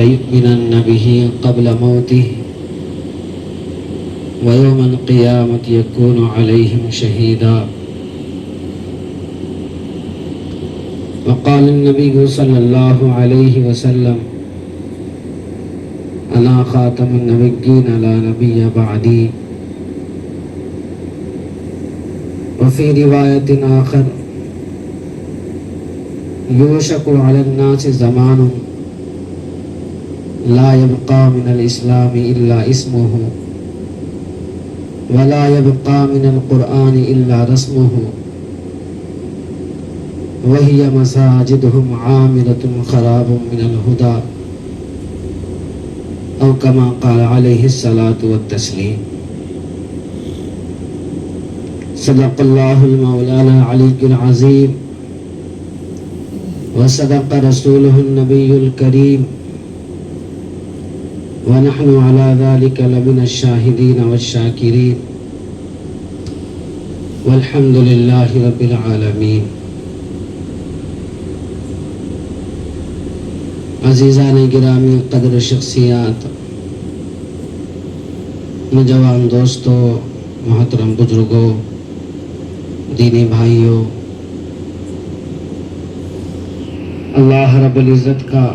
ليؤمنن به قبل موته ويوم القيامة يكون عليهم شهيدا. وقال النبي صلى الله عليه وسلم أنا خاتم النبيين لا نبي بعدي. وفي رواية آخر يوشك على الناس زمان لا يبقى من الإسلام إلا اسمه ولا يبقى من القرآن إلا رسمه وهي مساجدهم عامرة خراب من الهدى أو كما قال عليه الصلاة والتسليم. صدق الله المولانا العلي العظيم وصدق رسوله النبي الكريم ونحن على ذلك لمن الشاهدين والشاكرين والحمد لله رب العالمين. عزیزان گرامی قدر شخصیات، نوجوان دوستوں، محترم بزرگوں، دینی بھائیوں، اللہ رب العزت کا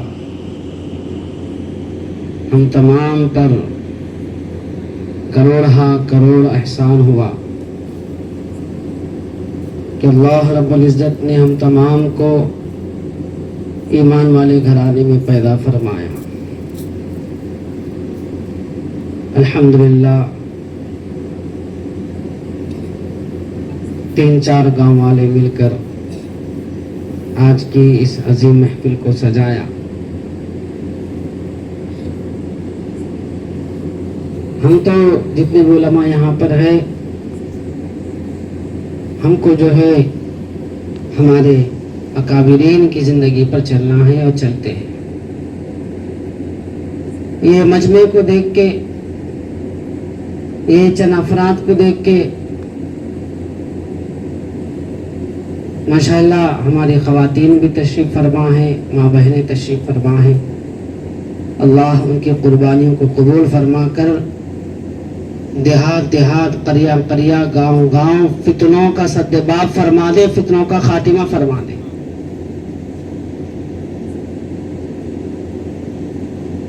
ہم تمام پر کروڑہ کروڑ احسان ہوا کہ اللہ رب العزت نے ہم تمام کو ایمان والے گھرانے میں پیدا فرمایا. الحمدللہ 3-4 گاؤں والے مل کر آج کی اس عظیم محفل کو سجایا. ہم تو جتنے علماء یہاں پر ہیں، ہم کو جو ہے ہمارے اکابرین کی زندگی پر چلنا ہے اور چلتے ہیں. یہ مجمع کو دیکھ کے، یہ چند افراد کو دیکھ کے ماشاءاللہ ہماری خواتین بھی تشریف فرما ہیں، ماں بہنیں تشریف فرما ہیں. اللہ ان کی قربانیوں کو قبول فرما کر دیہات دیہات، قریہ قریہ، گاؤں گاؤں فتنوں کا سدباب فرما دے، فتنوں کا خاتمہ فرما دے.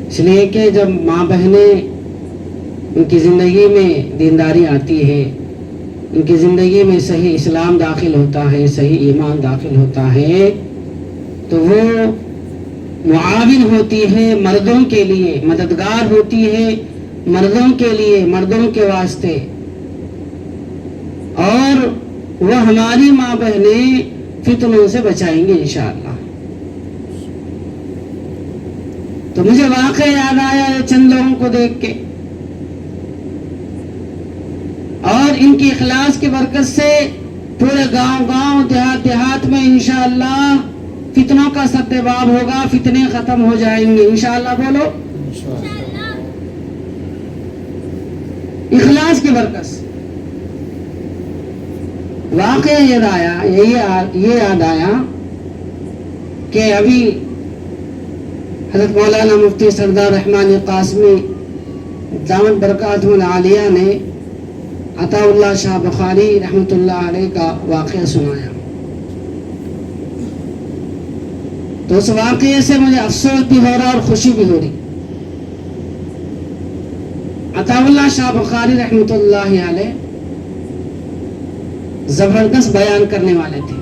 اس لیے کہ جب ماں بہنیں ان کی زندگی میں دینداری آتی ہے، ان کی زندگی میں صحیح اسلام داخل ہوتا ہے، صحیح ایمان داخل ہوتا ہے، تو وہ معاون ہوتی ہے مردوں کے لیے، مددگار ہوتی ہے مردوں کے لیے، مردوں کے واسطے. اور وہ ہماری ماں بہنیں فتنوں سے بچائیں گے انشاءاللہ. تو مجھے واقعہ یاد آیا چند لوگوں کو دیکھ کے، اور ان کی اخلاص کی برکت سے پورے گاؤں گاؤں، دیہات دیہات میں انشاءاللہ فتنوں کا سدباب ہوگا، فتنے ختم ہو جائیں گے انشاءاللہ. بولو اخلاص کی برکت سے. واقعہ یہ یاد آیا کہ ابھی حضرت مولانا مفتی سردار رحمان قاسمی دامت برکاتہ العالیہ نے عطا اللہ شاہ بخاری رحمۃ اللہ علیہ کا واقعہ سنایا. تو اس واقعے سے مجھے افسوس بھی ہو رہا اور خوشی بھی ہو رہی. عطا اللہ شاہ بخاری رحمۃ اللہ علیہ زبردست بیان کرنے والے تھے.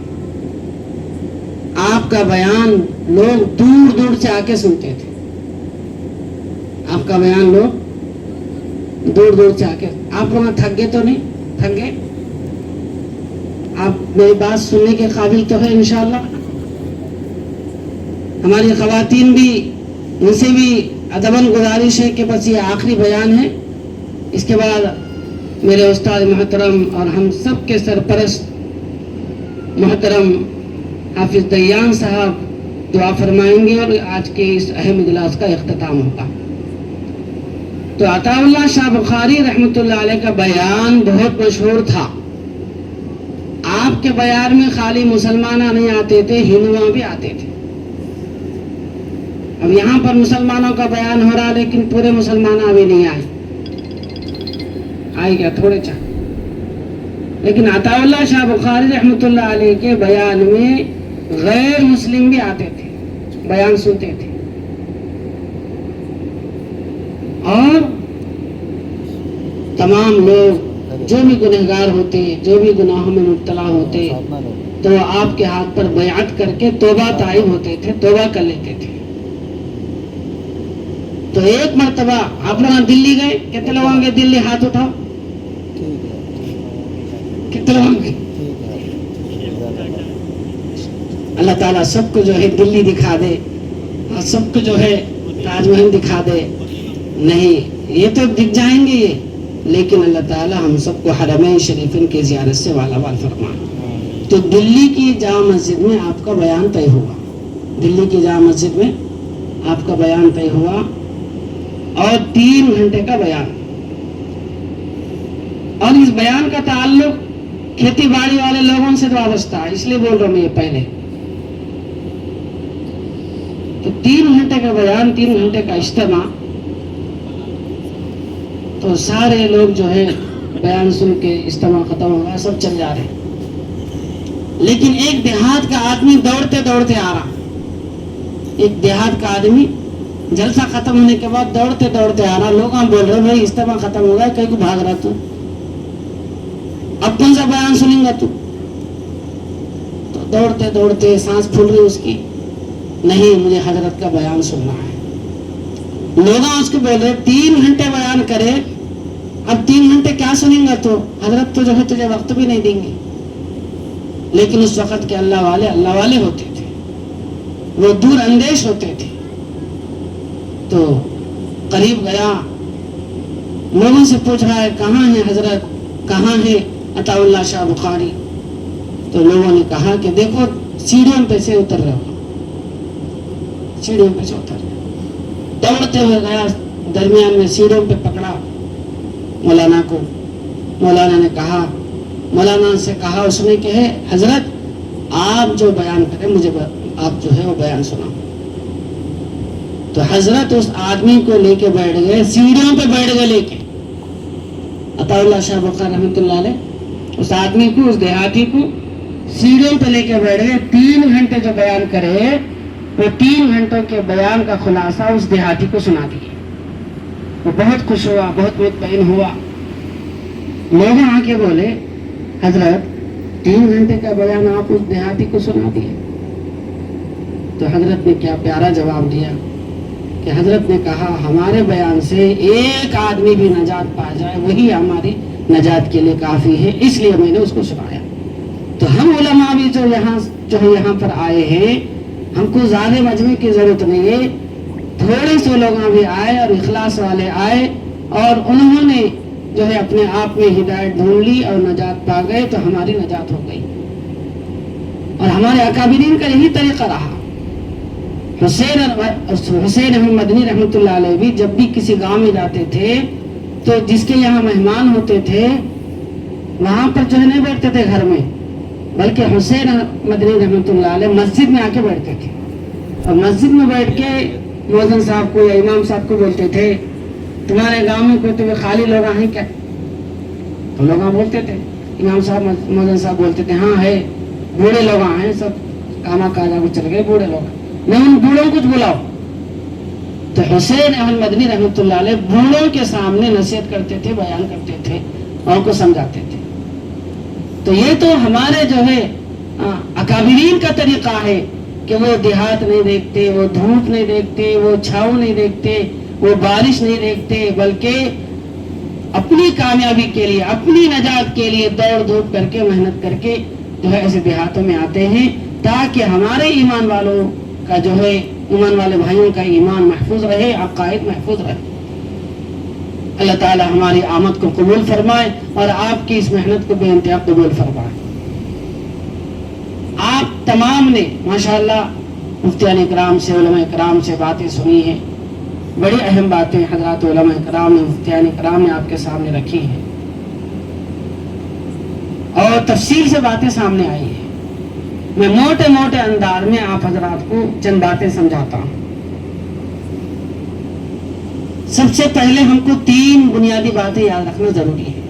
آپ کا بیان لوگ دور دور سے آ کے سنتے تھے. آپ کا بیان لوگ دور دور سے آ کے، آپ لوگ تھک گئے تو نہیں؟ تھک گئے؟ آپ میری بات سننے کے قابل تو ہے انشاءاللہ. ہماری خواتین بھی، ان سے بھی ادباً گزارش ہے کہ بس یہ آخری بیان ہے. اس کے بعد میرے استاد محترم اور ہم سب کے سرپرست محترم حافظ دیان صاحب دعا فرمائیں گے اور آج کے اس اہم اجلاس کا اختتام ہوگا. تو عطا اللہ شاہ بخاری رحمۃ اللہ علیہ کا بیان بہت مشہور تھا. آپ کے بیان میں خالی مسلمان نہیں آتے تھے، ہندو بھی آتے تھے. اب یہاں پر مسلمانوں کا بیان ہو رہا لیکن پورے مسلمان ابھی نہیں آئے کیا تھوڑے چاہ. لیکن عطا اللہ شاہ بخاری رحمۃ اللہ علیہ کے بیان میں غیر مسلم بھی آتے تھے, بیان سنتے تھے, اور تمام لوگ جو بھی گنہگار ہوتے, جو بھی گناہوں میں مبتلا ہوتے, تو وہ آپ کے ہاتھ پر بیعت کر کے توبہ طائب ہوتے تھے, توبہ کر لیتے تھے. تو ایک مرتبہ آپ لوگ دلی گئے, کتنے لوگ ہوں گے دلی, ہاتھ اٹھاؤ, کتنے لوگ ہوں گے؟ اللہ تعالیٰ سب کو جو ہے دلی دکھا دے اور سب کو جو ہے تاج محل دکھا دے. نہیں, یہ تو دکھ جائیں گے یہ, لیکن اللہ تعالیٰ ہم سب کو حرمین شریفین کی زیارت سے والا وال فرمائے. تو دلی کی جامع مسجد میں آپ کا بیان طے ہوا, دلی کی جامع مسجد میں آپ کا بیان طے ہوا, اور 3 گھنٹے کا بیان. اور اس بیان کا تعلق کھیتی باڑی والے لوگوں سے وابستہ ہے, اس لیے بول رہا ہوں میں یہ پہلے. تو 3 گھنٹے کا بیان, 3 گھنٹے کا اجتماع, تو سارے لوگ جو ہے بیان سن کے اجتماع ختم ہوگا, سب چل جا رہے ہیں. لیکن ایک دیہات کا آدمی دوڑتے دوڑتے آ رہا, ایک دیہات کا آدمی جلسہ ختم ہونے کے بعد دوڑتے دوڑتے آ رہا. لوگ ہم بول رہے بھائی اجتماع ختم ہو گیا, کہیں کو بھاگ رہا تو, اب کون سا بیان سنیں گا تو دوڑتے دوڑتے سانس پھول رہی اس کی, نہیں مجھے حضرت کا بیان سننا ہے. لوگ اس کو بول رہے 3 گھنٹے بیان کرے, اب 3 گھنٹے کیا سنیں گا تو, حضرت تو جو ہے تجھے وقت بھی نہیں دیں گے. لیکن اس وقت کے اللہ والے ہوتے تھے, وہ دور اندیش ہوتے تھے. تو قریب گیا, لوگوں سے پوچھ رہا ہے کہاں ہے حضرت, کہاں ہے عطا اللہ شاہ بخاری. تو لوگوں نے کہا کہ دیکھو سیڑھیوں پہ سے اتر رہے ہو, سیڑھیوں پہ سے اتر رہے. دوڑتے ہوئے گیا, درمیان میں سیڑھیوں پہ پکڑا مولانا کو. مولانا نے کہا, مولانا سے کہا اس نے کہ حضرت آپ جو بیان کریں مجھے آپ جو ہے وہ بیان سنا. تو حضرت اس آدمی کو لے کے بیٹھ گئے, سیڑھیوں پہ بیٹھ گئے لے کے. عطا اللہ شاہ بخاری رحمۃ اللہ علیہ اس آدمی کو, اس دیہاتی کو سیڑھیوں پہ لے کے بیٹھ گئے. 3 گھنٹے جو بیان کرے وہ 3 گھنٹوں کے بیان کا خلاصہ اس دیہاتی کو سنا دیے. وہ بہت خوش ہوا, بہت مطمئن ہوا. لوگ آ کے بولے حضرت 3 گھنٹے کا بیان آپ اس دیہاتی کو سنا دیے. تو حضرت نے کیا پیارا جواب دیا کہ حضرت نے کہا ہمارے بیان سے ایک آدمی بھی نجات پا جائے وہی ہماری نجات کے لیے کافی ہے, اس لیے میں نے اس کو سنایا. تو ہم علماء بھی جو یہاں پر آئے ہیں, ہم کو زیادہ مجمع کی ضرورت نہیں ہے, تھوڑے سے لوگ بھی آئے اور اخلاص والے آئے, اور انہوں نے جو ہے اپنے آپ میں ہدایت ڈھونڈ لی اور نجات پا گئے, تو ہماری نجات ہو گئی. اور ہمارے اکابرین کا یہی طریقہ رہا. حسین احمد مدنی رحمۃ اللہ علیہ بھی جب بھی کسی گاؤں میں جاتے تھے تو جس کے یہاں مہمان ہوتے تھے وہاں پر جو ہے نہیں بیٹھتے تھے گھر میں, بلکہ حسین مدنی رحمۃ اللہ علیہ مسجد میں آ کے بیٹھتے تھے. اور مسجد میں بیٹھ کے مؤذن صاحب کو یا امام صاحب کو بولتے تھے تمہارے گاؤں میں کوئی تمہیں خالی لوگ ہیں کیا؟ تو لوگ بولتے تھے, امام صاحب مؤذن صاحب بولتے تھے ہاں ہے, بوڑھے لوگ ہیں, سب کاما کاجا کو چل گئے, بوڑھے لوگ ہیں, نہیں ان بوڑھوں کو کچھ بلاؤ. تو حسین احمد مدنی رحمۃ اللہ علیہ بوڑھوں کے سامنے نصیحت کرتے تھے, بیان کرتے تھے, اور کو سمجھاتے تھے. تو یہ تو ہمارے جو ہے اکابرین کا طریقہ ہے کہ وہ دیہات نہیں دیکھتے, وہ دھوپ نہیں دیکھتے, وہ چھاؤں نہیں دیکھتے, وہ بارش نہیں دیکھتے, بلکہ اپنی کامیابی کے لیے, اپنی نجات کے لیے دوڑ دھوپ کر کے, محنت کر کے جو ہے ایسے دیہاتوں میں آتے ہیں تاکہ ہمارے ایمان والوں کا جو ہے, ایمان والے بھائیوں کا ایمان محفوظ رہے, عقائد محفوظ رہے. اللہ تعالی ہماری آمد کو قبول فرمائے اور آپ کی اس محنت کو بے انتہا قبول فرمائے. آپ تمام نے ماشاءاللہ مفتیان اکرام سے, علماء اکرام سے باتیں سنی ہیں, بڑی اہم باتیں حضرات علماء اکرام نے, مفتیان اکرام نے آپ کے سامنے رکھی ہیں, اور تفصیل سے باتیں سامنے آئی ہیں. میں موٹے موٹے انداز میں آپ حضرات کو چند باتیں سمجھاتا ہوں. سب سے پہلے ہم کو 3 بنیادی باتیں یاد رکھنا ضروری ہے.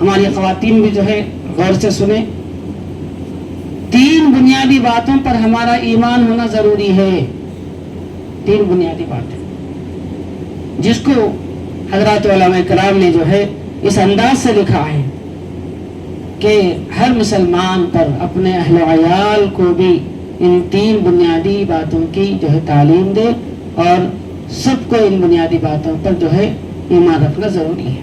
ہماری خواتین بھی جو ہے غور سے سنیں. 3 بنیادی باتوں پر ہمارا ایمان ہونا ضروری ہے. 3 بنیادی باتیں جس کو حضرات علماء کرام نے جو ہے اس انداز سے لکھا ہے کہ ہر مسلمان پر اپنے اہل و عیال کو بھی ان 3 بنیادی باتوں کی جو ہے تعلیم دے اور سب کو ان بنیادی باتوں پر جو ہے ایمان رکھنا ضروری ہے.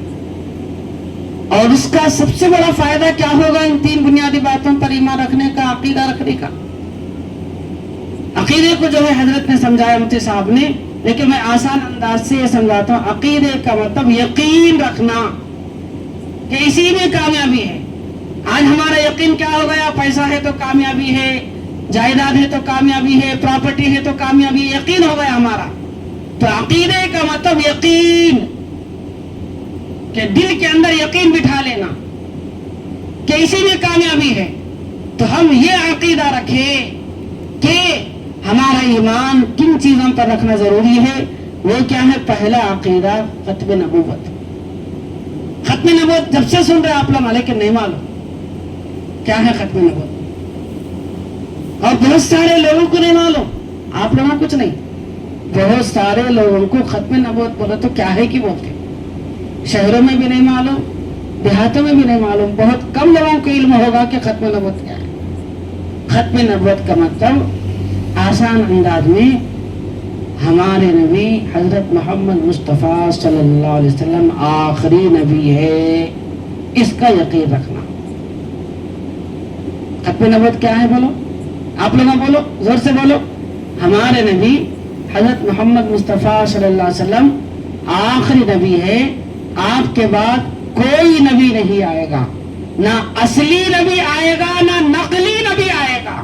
اور اس کا سب سے بڑا فائدہ کیا ہوگا ان 3 بنیادی باتوں پر ایمان رکھنے کا, عقیدہ رکھنے کا. عقیدے کو جو ہے حضرت نے سمجھایا مفتی صاحب نے, لیکن میں آسان انداز سے یہ سمجھاتا ہوں. عقیدے کا مطلب یقین رکھنا کہ اسی میں کامیابی ہے. آج ہمارا یقین کیا ہو گیا؟ پیسہ ہے تو کامیابی ہے, جائیداد ہے تو کامیابی ہے, پراپرٹی ہے تو کامیابی ہے, یقین ہو گیا ہمارا. تو عقیدے کا مطلب یقین, کہ دل کے اندر یقین بٹھا لینا کہ اسی میں کامیابی ہے. تو ہم یہ عقیدہ رکھیں کہ ہمارا ایمان کن چیزوں پر رکھنا ضروری ہے. وہ کیا ہے؟ پہلا عقیدہ ختم نبوت. ختم نبوت جب سے سن رہے آپ لوگ, لیکن نہیں معلوم کیا ہے ختم نبوت, اور بہت سارے لوگوں کو نہیں معلوم. آپ لوگوں کو کچھ نہیں, بہت سارے لوگوں کو ختم نبوت بولے تو کیا ہے کہ بولتے. شہروں میں بھی نہیں معلوم, دیہاتوں میں بھی نہیں معلوم. بہت کم لوگوں کو علم ہوگا کہ ختم نبوت کیا ہے. ختم نبوت کا مطلب آسان انداز میں ہمارے نبی حضرت محمد مصطفیٰ صلی اللہ علیہ وسلم آخری نبی ہے, اس کا یقین رکھنا. ختم نبوت کیا ہے بولو, آپ لوگ بولو, زور سے بولو. ہمارے نبی حضرت محمد مصطفیٰ صلی اللہ علیہ وسلم آخری نبی ہے. آپ کے بعد کوئی نبی نہیں آئے گا, نہ اصلی نبی آئے گا نہ نقلی نبی آئے گا.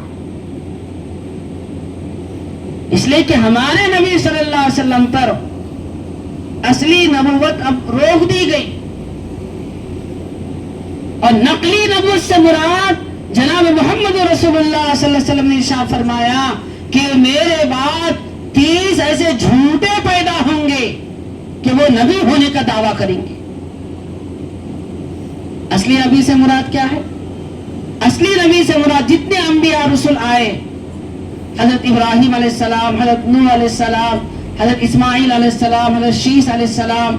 اس لیے کہ ہمارے نبی صلی اللہ علیہ وسلم پر اصلی نبوت اب روک دی گئی, اور نقلی نبوت سے مراد جناب محمد رسول اللہ صلی اللہ علیہ وسلم نے ارشاد فرمایا کہ میرے بعد 30 ایسے جھوٹے پیدا ہوں گے کہ وہ نبی ہونے کا دعویٰ کریں گے. اصلی نبی سے مراد کیا ہے؟ اصلی نبی سے مراد جتنے انبیاء رسول آئے, حضرت ابراہیم علیہ السلام, حضرت نوح علیہ السلام, حضرت اسماعیل علیہ السلام, حضرت شیس علیہ السلام,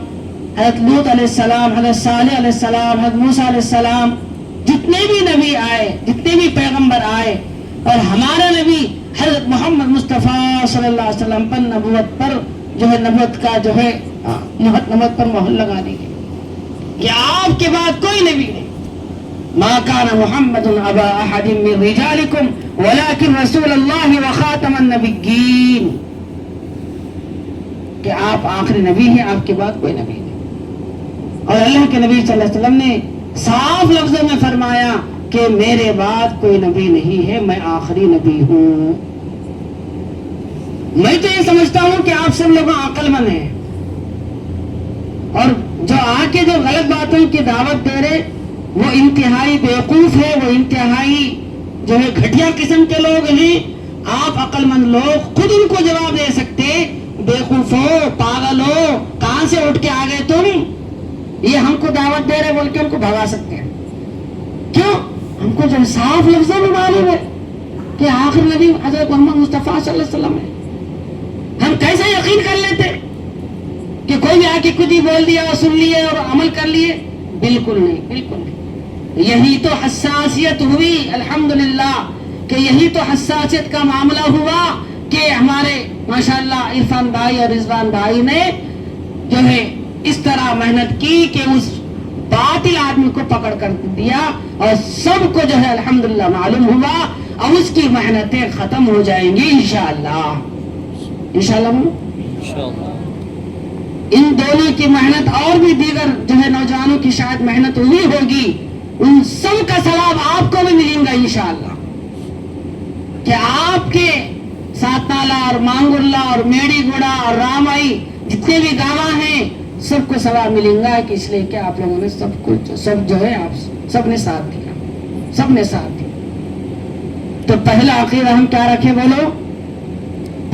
حضرت لوط علیہ السلام, حضرت صالح علیہ السلام, حضرت موسیٰ علیہ السلام, جتنے بھی نبی آئے, جتنے بھی پیغمبر آئے, اور ہمارا نبی حضرت محمد مصطفیٰ صلی اللہ علیہ وسلم پر نبوت پر جو ہے نبوت کا جو ہے نبوت پر مہر لگا دی گئی کہ آپ کے بعد کوئی نبی نہیں. ما کان محمد ابا احد من رجالکم ولکن رسول اللہ وخاتم النبیین, کہ آپ آخری نبی ہیں, آپ کے بعد کوئی نبی نہیں. اور اللہ کے نبی صلی اللہ علیہ وسلم نے صاف لفظوں میں فرمایا کہ میرے بعد کوئی نبی نہیں ہے, میں آخری نبی ہوں. میں تو یہ سمجھتا ہوں کہ آپ سب لوگ عقل مند ہیں, اور جو آ کے جو غلط باتوں کی دعوت دے رہے وہ انتہائی بیوقوف ہے, وہ انتہائی جو ہے گھٹیا قسم کے لوگ ہیں. آپ عقل مند لوگ خود ان کو جواب دے سکتے, بیوقوف ہو, پاگل ہو, کہاں سے اٹھ کے آ گئے تم, یہ ہم کو دعوت دے رہے بول کے ان کو بھگا سکتے ہیں. کیوں؟ ہم کو جو صاف لفظوں میں معلوم ہے کہ آخر نبی حضرت محمد مصطفیٰ صلی اللہ علیہ وسلم ہے. ہم کیسے یقین کر لیتے کہ کوئی بھی آ کے خود ہی بول دیا اور سن لیے اور عمل کر لیے؟ بالکل نہیں, بالکل نہیں. یہی تو حساسیت ہوئی الحمدللہ, کہ یہی تو حساسیت کا معاملہ ہوا کہ ہمارے ماشاءاللہ عرفان بھائی اور رضوان بھائی نے جو ہے اس طرح محنت کی کہ اس باطل آدمی کو پکڑ کر دیا, اور سب کو جو ہے الحمدللہ معلوم ہوا, اور اس کی محنتیں ختم ہو جائیں گی انشاءاللہ. انشاءاللہ ان دونوں کی محنت اور بھی دیگر جو ہے نوجوانوں کی شاید محنت ہوئی ہوگی, ان سب کا ثواب آپ کو بھی ملیں گا انشاءاللہ. کہ آپ کے سات نالا اور مانگرلا اور میڑی گوڑا اور رامائی جتنے بھی گاواں ہیں سب کو ثواب ملیں گا, کہ اس لیے کہ آپ لوگوں نے سب کچھ سب جو ہے آپ سب نے ساتھ دیا, سب نے ساتھ دیا. تو پہلا عقیدہ ہم کیا رکھے بولو؟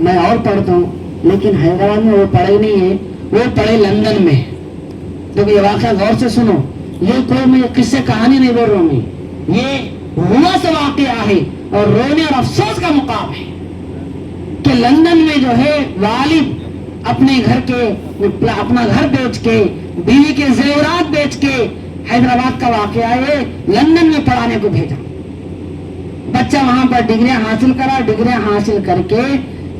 میں اور پڑھتا ہوں, لیکن حیدرآباد میں وہ پڑھے نہیں ہے, وہ پڑھے لندن میں. دیکھو یہ واقعہ غور سے سنو, یہ کوئی میں قصے کہانی نہیں بول رہا ہوں, میں یہ ہوا سا واقعہ ہے اور رونے اور افسوس کا مقام ہے کہ لندن میں جو ہے والد اپنے گھر کے اپنا گھر بیچ کے, بیوی کے زیورات بیچ کے, حیدرآباد کا واقعہ ہے, لندن میں پڑھانے کو بھیجا. بچہ وہاں پر ڈگریاں حاصل کرا, ڈگریاں حاصل کر کے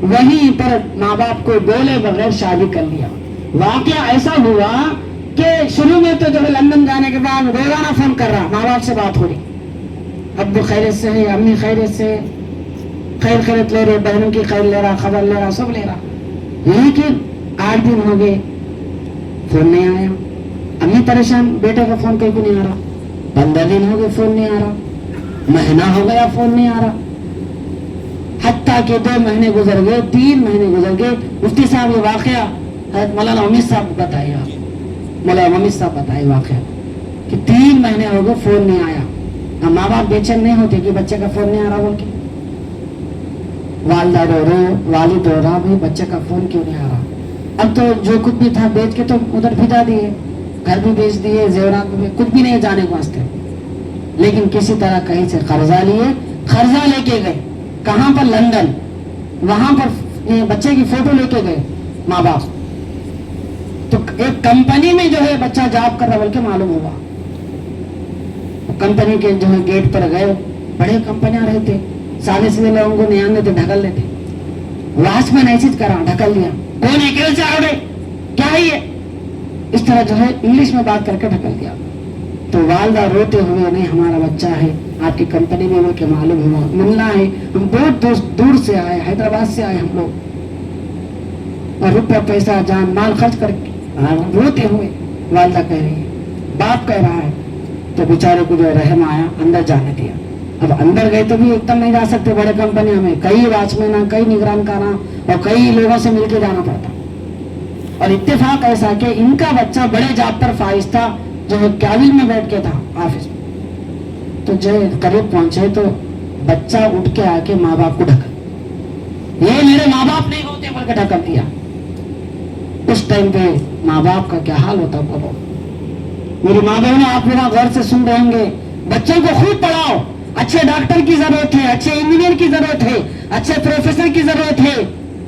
وہیں پر ماں باپ کو بولے بغیر شادی کر لیا. واقعہ ایسا ہوا کہ شروع میں تو جو ہے لندن جانے کے بعد روزانہ فون کر رہا, ماں باپ سے بات ہو رہی, ابو خیریت سے ہے, امی خیریت سے, خیر خیریت لے رہے, بہنوں کی خیر لے رہا, خبر لے رہا, سب لے رہا. لیکن 8 دن ہو گئے فون نہیں آیا. امی پریشان, بیٹے کا فون کہیں کو نہیں آ رہا. 15 دن ہو گئے فون نہیں آ رہا, مہینہ ہو گیا فون نہیں آ رہا, حتیٰ کہ 2 مہینے گزر گئے, 3 مہینے گزر گئے. مفتی صاحب یہ واقعہ حضرت مولانا امید صاحب بتائیے, آپ مولانا امید صاحب بتائیے واقعہ کہ 3 مہینے ہو گئے فون نہیں آیا. اب ماں باپ بے چین نہیں ہوتے کہ بچے کا فون نہیں آ رہا بول کے, والدہ رو رہے, والد رو رہا, بھائی بچے کا فون کیوں نہیں آ رہا. اب تو جو کچھ بھی تھا بیچ کے تو ادھر بھیجا دیے, گھر بھی بیچ دیے, زیورات بھی, کچھ بھی نہیں جانے کو واسطے. لیکن کسی طرح کہیں سے قرضہ لیے, قرضہ لے کے گئے. کہاں پر؟ لندن. وہاں پر بچے کی فوٹو لے کے گئے ماں باپ. تو ایک کمپنی میں جو ہے بچہ جاب کر رہا بول کے معلوم ہوا. کمپنی کے جو ہے گیٹ پر گئے, بڑے کمپنیاں رہتے, سادے سیدھے لوگوں کو نہیں آنے دیتے, ڈھکل لیتے. واچ میں ایسی کرا, ڈھکل دیا, کون ہے کیسے آ رہے, کیا ہے یہ, اس طرح جو ہے انگلش میں بات کر کے ڈھکل دیا. تو والدہ روتے ہوئے, نہیں ہمارا بچہ ہے آپ کی کمپنی میں وہ کہ معلوم ہوا, ملنا ہے, ہم بہت دور سے آئے, حیدرآباد سے آئے ہم لوگ, اور روپیہ پیسہ جان مال خرچ کر کے. روتے ہوئے والدہ کہہ رہی ہے, باپ کہہ رہا ہے. تو بیچارے کو جو رحم آیا, اندر جانے دیا. اب اندر گئے تو بھی ایک دم نہیں جا سکتے, بڑے کمپنیوں میں کئی واچمین, کئی نگران کارا اور کئی لوگوں سے مل کے جانا پڑتا. اور اتفاق ایسا کہ ان کا بچہ بڑے جاب پر فائز تھا, جو کیبن میں بیٹھ کے تھا آفس میں. تو جو قریب پہنچے تو بچہ اٹھ کے آ کے ماں باپ کو ڈھکل, یہ میرے ماں باپ نہیں ہوتے بول کے ڈھکل دیا. اس ٹائم پہ ماں باپ کا کیا حال ہوتا بولو. میری ماں بہنوں, آپ میرا غور سے سن رہے ہوں گے, بچوں کو خوب پڑھاؤ. اچھے ڈاکٹر کی ضرورت ہے, اچھے انجینئر کی ضرورت ہے, اچھے پروفیسر کی ضرورت ہے,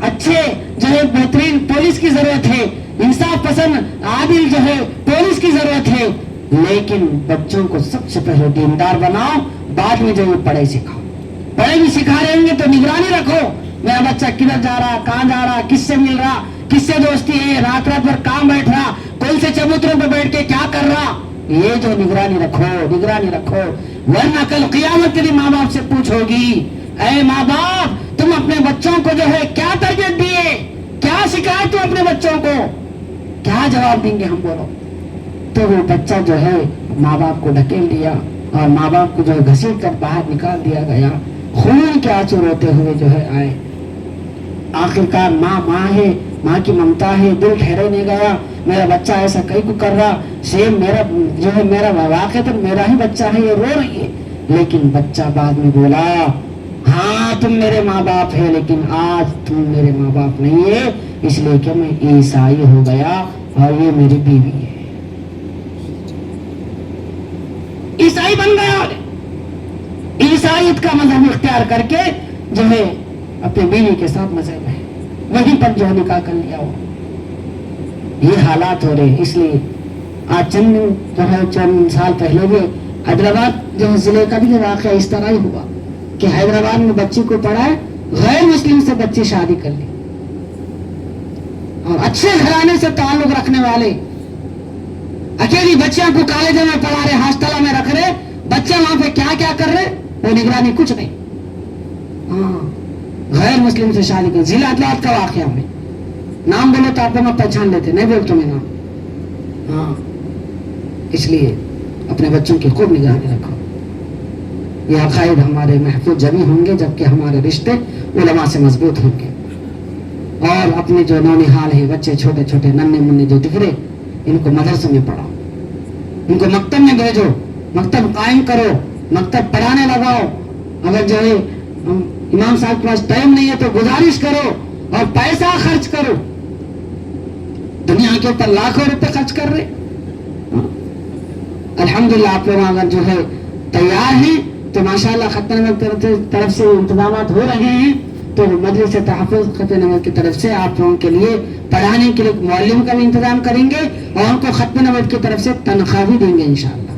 اچھے جو ہے بہترین پولیس کی ضرورت ہے, انصاف پسند عادل جو ہے پولیس کی ضرورت ہے. لیکن بچوں کو سب سے پہلے دیندار بناؤ, بعد میں جو ہے پڑھائی سکھاؤ. پڑھائی بھی سکھا رہے ہوں گے تو نگرانی رکھو, میرا بچہ کدھر جا رہا, کہاں جا رہا, کس سے مل رہا, کس سے دوستی ہے, رات رات بھر کام بیٹھ رہا, کون سے چبوتروں پہ بیٹھ کے کیا کر رہا. یہ جو نگرانی رکھو, نگرانی رکھو, ورنہ کل قیامت کے لیے ماں باپ سے پوچھو گی, اے ماں باپ تم اپنے بچوں کو جو ہے کیا تربیت دیے, کیا سکھائے تم اپنے بچوں کو, کیا جواب دیں گے ہم بولو. تو وہ بچہ جو ہے ماں باپ کو ڈھکیل دیا اور ماں باپ کو جو ہے گھسیٹ کر باہر نکال دیا گیا. خون کے آنسو روتے ہوئے جو ہے آئے. آخرکار ماں ہے, ماں کی ممتا ہے, دل ٹھہرے نہیں گیا, میرا بچہ ایسا کئی کو کر رہا, سیم میرا جو ہے میرا واقع تو میرا ہی بچہ ہے, یہ رو رہی ہے. لیکن بچہ بعد میں بولا, ہاں تم میرے ماں باپ ہے, لیکن آج تم میرے ماں باپ نہیں ہے, اس لیے کہ میں عیسائی ہو گیا اور یہ میری بیوی ہے. عیسائی بن گیا, عیسائیت کا مذہب اختیار کر کے جو ہے اپنے بیوی کے ساتھ مذہب ہے, وہیں پر جو نکاح کر لیا ہو. یہ حالات ہو رہے ہیں. اس لیے آج چند سال پہلے بھی حیدرآباد جو ضلع کا بھی واقعہ اس طرح ہی ہوا کہ حیدرآباد میں بچی کو پڑھائے, غیر مسلم سے بچی شادی کر لی, اور اچھے گھرانے سے تعلق رکھنے والے اکیلی بچیاں کو کالجوں میں پڑھا رہے, ہاسٹلوں میں رکھ رہے, بچے وہاں پہ کیا کیا کر رہے, وہ نگرانی کچھ نہیں. ہاں غیر مسلم سے شادی کر, ضلع اطلاعات کا واقعہ میں نام بولو تو آپ کو پہچان لیتے, نہیں بولتے میں نام. ہاں اس لیے اپنے بچوں کی خوب نگرانی رکھو. یہ عقائد ہمارے محفوظ جمی ہوں گے جبکہ ہمارے رشتے علماء سے مضبوط ہوں گے. اور اپنے جو نونہال ہیں بچے, چھوٹے چھوٹے ننھے منھے جو دکھ رہے, ان کو مدرسے میں پڑھاؤ, ان کو مکتب میں بھیجو, مکتب قائم کرو, مکتب پڑھانے لگاؤ. اگر جو ہے امام صاحب کے پاس ٹائم نہیں ہے تو گزارش کرو اور پیسہ خرچ کرو. دنیا کے اوپر لاکھوں روپے خرچ کر رہے. الحمدللہ آپ لوگ اگر جو ہے تیار ہیں تو ماشاءاللہ ختم نبوت کی طرف سے انتظامات ہو رہے ہیں. تو مجلس تحفظ ختم نبوت کی طرف سے آپ لوگوں کے لیے پڑھانے کے لیے معلم کا بھی انتظام کریں گے اور ان کو ختم نبوت کی طرف سے تنخواہ بھی دیں گے انشاءاللہ.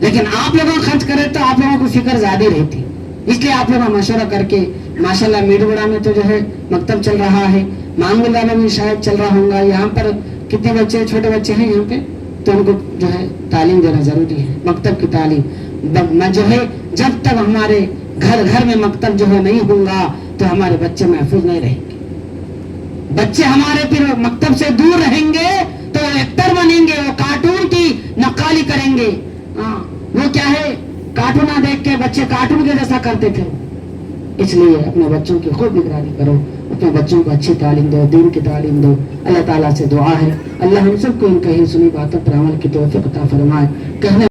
لیکن آپ لوگوں خرچ کرے تو آپ لوگوں کو فکر زیادہ رہتی. اس لیے آپ لوگوں مشورہ کر کے ماشاءاللہ میڈوگڑا میں تو جو ہے مکتب چل رہا ہے, مانگولہ میں بھی شاید چل رہا ہوگا. یہاں پر کتنے بچے چھوٹے بچے ہیں یہاں پہ, تو ان کو جو ہے تعلیم دینا ضروری ہے, مکتب کی تعلیم. میں جو ہے جب تک ہمارے گھر گھر میں مکتب جو ہے نہیں ہوں گا تو ہمارے بچے محفوظ نہیں رہیں گے. بچے ہمارے پھر مکتب سے دور رہیں گے تو ایکٹر بنیں گے, وہ کارٹون کی نقالی کریں گے. وہ کیا ہے, کارٹون دیکھ کے بچے کارٹون کے جیسا کرتے تھے. اس لیے اپنے بچوں کی خوب نگرانی کرو, اپنے بچوں کو اچھی تعلیم دو, دین کی تعلیم دو. اللہ تعالیٰ سے دعا ہے اللہ ہم سب کو ان کہی سنی باتوں پر عمل کی توفیق عطا فرمائے. کہنے